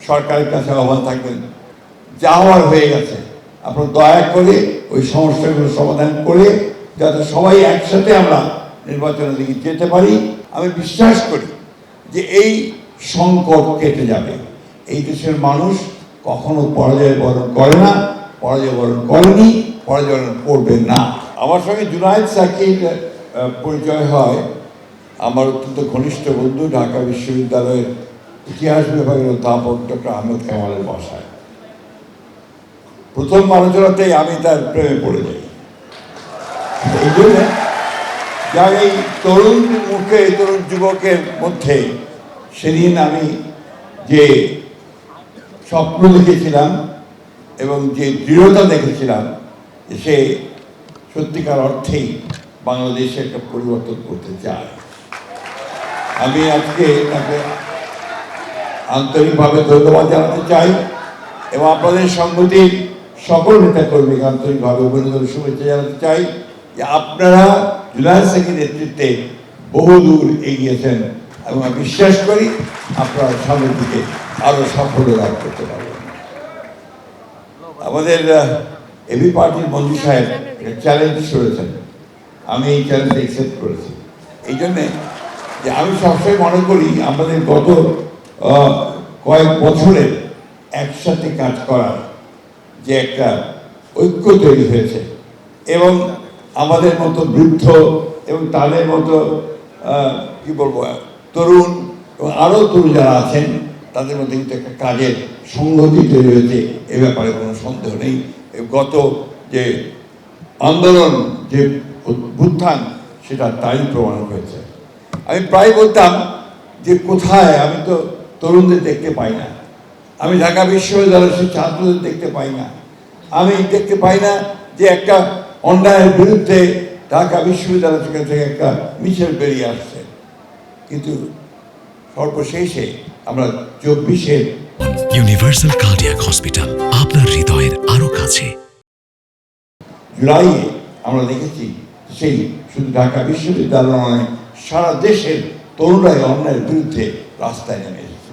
সরকারের কাছে আহ্বান থাকবেন, যা হওয়ার হয়ে গেছে আপনারা দয়া করে ওই সমস্যাগুলো সমাধান করে যাতে সবাই একসাথে আমরা নির্বাচনের দিকে যেতে পারি। আমি বিশ্বাস করি যে এই সংকট কেটে যাবে। এই দেশের মানুষ কখনো পরাজয় বরণ করে না, পরাজয় বরণ করেনি, পরাজয় বরণ করবে না। আমার সঙ্গে জুনায়েদ সাকির পরিচয় হয় আমার অত্যন্ত ঘনিষ্ঠ বন্ধু, ঢাকা বিশ্ববিদ্যালয়ের ইতিহাস বিভাগের অধ্যাপক ডক্টর আহমেদ কামালের বাসায়। প্রথম আলোচনাতেই আমি তার প্রেমে পড়ে যাই। এই জন্য যার এই তরুণ মুখে, তরুণ যুবকের মধ্যে সেদিন আমি যে স্বপ্ন দেখেছিলাম এবং যে দৃঢ়তা দেখেছিলাম, সে সত্যিকার অর্থেই বাংলাদেশে একটা পরিবর্তন করতে চায়। আমি আজকে তাকে আন্তরিকভাবে ধন্যবাদ জানাতে চাই এবং আপনাদের সংগঠির সকল নেতাকর্মীকে আন্তরিকভাবে অভিনন্দন, শুভেচ্ছা জানাতে চাই যে আপনারা জুনায়েদ সাকির নেতৃত্বে বহুদূর এগিয়েছেন এবং আমি বিশ্বাস করি আপনারা সামনের দিকে আরও সাফল্য লাভ করতে পারবেন। আমাদের এবি পার্টির মন্ত্রী সাহেব চ্যালেঞ্জ করেছেন, আমি এই চ্যালেঞ্জ অ্যাকসেপ্ট করেছি। এই জন্যে যে আমি সবসময় মনে করি আমাদের গত কয়েক বছরের একসাথে কাজ করার যে একটা ঐক্য তৈরি হয়েছে এবং আমাদের মতো বৃদ্ধ এবং তাদের মতো কি বলবো তরুণ এবং আরও তরুণ যারা আছেন তাদের মধ্যে কিন্তু একটা কাজের সংহতি তৈরি হয়েছে, এ ব্যাপারে কোনো সন্দেহ নেই। গত যে আন্দোলন, যে উত্থান, সেটা তাই প্রমাণ হয়েছে। আমি প্রায় বলতাম যে কোথায় আমি তো তরুণদের দেখতে পাই না, আমি ঢাকা বিশ্ববিদ্যালয়ের সেই ছাত্রদের দেখতে পাই না, আমি দেখতে পাই না যে একটা অন্যায়ের বিরুদ্ধে ঢাকা বিশ্ববিদ্যালয় থেকে একটা মিছিল বেরিয়ে আসছে। কিন্তু সর্বশেষে আমরা 24-এর ইউনিভার্সাল কার্ডিয়াক হসপিটাল আপনার হৃদয়ের আরো কাছে জুলাইয়ে আমরা দেখেছি সেই শুধু ঢাকা বিশ্ববিদ্যালয় নয়, সারা দেশের তরুণরাই অন্যায়ের বিরুদ্ধে রাস্তায় নেমে এসেছে।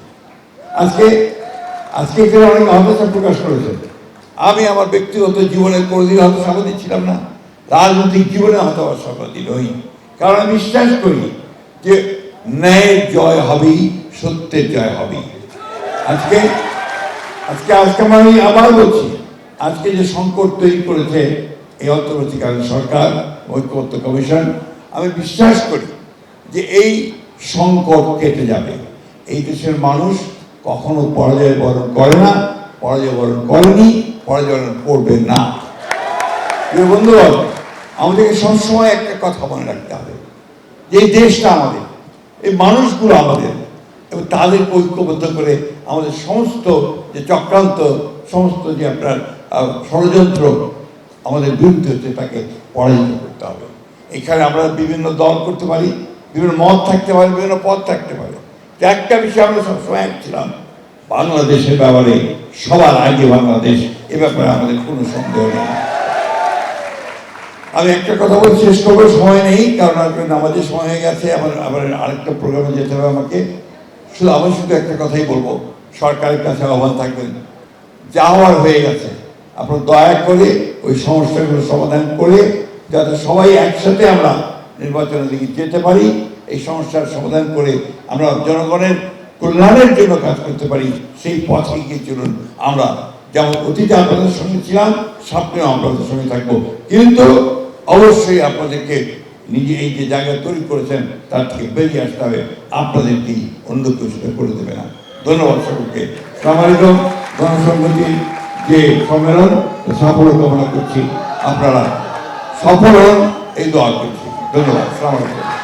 আজকে এখানে অনেক হতাশা প্রকাশ করেছে। আমি আমার ব্যক্তিগত জীবনে কোনোদিন হতাশাবাদী ছিলাম না, রাজনৈতিক জীবনে হতাশাবাদী নই, কারণ আমি বিশ্বাস করি যে ন্যায়ের জয় হবেই, সত্যের জয় হবেই। আজকে আমি আবার বলছি, আজকে যে সংকট তৈরি করেছে এই অন্তর্বর্তীকালীন সরকার, ঐক্যমত্য কমিশন, আমি বিশ্বাস করি যে এই সংকট কেটে যাবে। এই দেশের মানুষ কখনো পরাজয় বরণ করে না, পরাজয় বরণ করেনি, পরাজয় বরণ করবে না। প্রিয় বন্ধুগণ, আমাদেরকে সবসময় একটা কথা মনে রাখতে হবে যে এই দেশটা আমাদের, এই মানুষগুলো আমাদের, এবং তাদের ঐক্যবদ্ধ করে আমাদের সমস্ত যে চক্রান্ত, সমস্ত যে আপনার ষড়যন্ত্র আমাদের বিরুদ্ধে হচ্ছে, তাকে পরাজিত করতে হবে। এখানে আমরা বিভিন্ন দল করতে পারি, বিভিন্ন মত থাকতে পারে, বিভিন্ন পথ থাকতে পারে। একটা বিষয়ে আমরা সবসময় এক ছিলাম, বাংলাদেশের ব্যাপারে সবার আগে বাংলাদেশ, এ ব্যাপারে আমাদের কোনো সন্দেহ নেই। আমি একটা কথা বলে শেষ করবো, সময় নেই, কারণ আমাদের সময় হয়ে গেছে, আবার আরেকটা প্রোগ্রামে যেতে হবে আমাকে। আমি শুধু একটা কথাই বলবো, সরকারের কাছে আহ্বান থাকবেন, যা হওয়ার হয়ে গেছে আপনারা দয়া করে ওই সমস্যাগুলো সমাধান করে যাতে সবাই একসাথে আমরা নির্বাচনের দিকে যেতে পারি, এই সমস্যার সমাধান করে আমরা জনগণের কল্যাণের জন্য কাজ করতে পারি, সেই পথে এগিয়ে চলুন। আমরা যেমন অতীতে আপনাদের সঙ্গে ছিলাম, সামনেও আপনাদের সঙ্গে থাকবো, কিন্তু অবশ্যই আপনাদেরকে নিজে এই যে জায়গা তৈরি করেছেন তার থেকে বেরিয়ে আসতে হবে, আপনাদেরকেই অন্য কেউ সেটা করে দেবে না। ধন্যবাদ সকলকে। আসসালামু আলাইকুম। গণসংহতির যে সম্মেলন সাফল্য কামনা করছি, আপনারা সফল হন এই দোয়া করছি। ধন্যবাদ। আসসালামু আলাইকুম।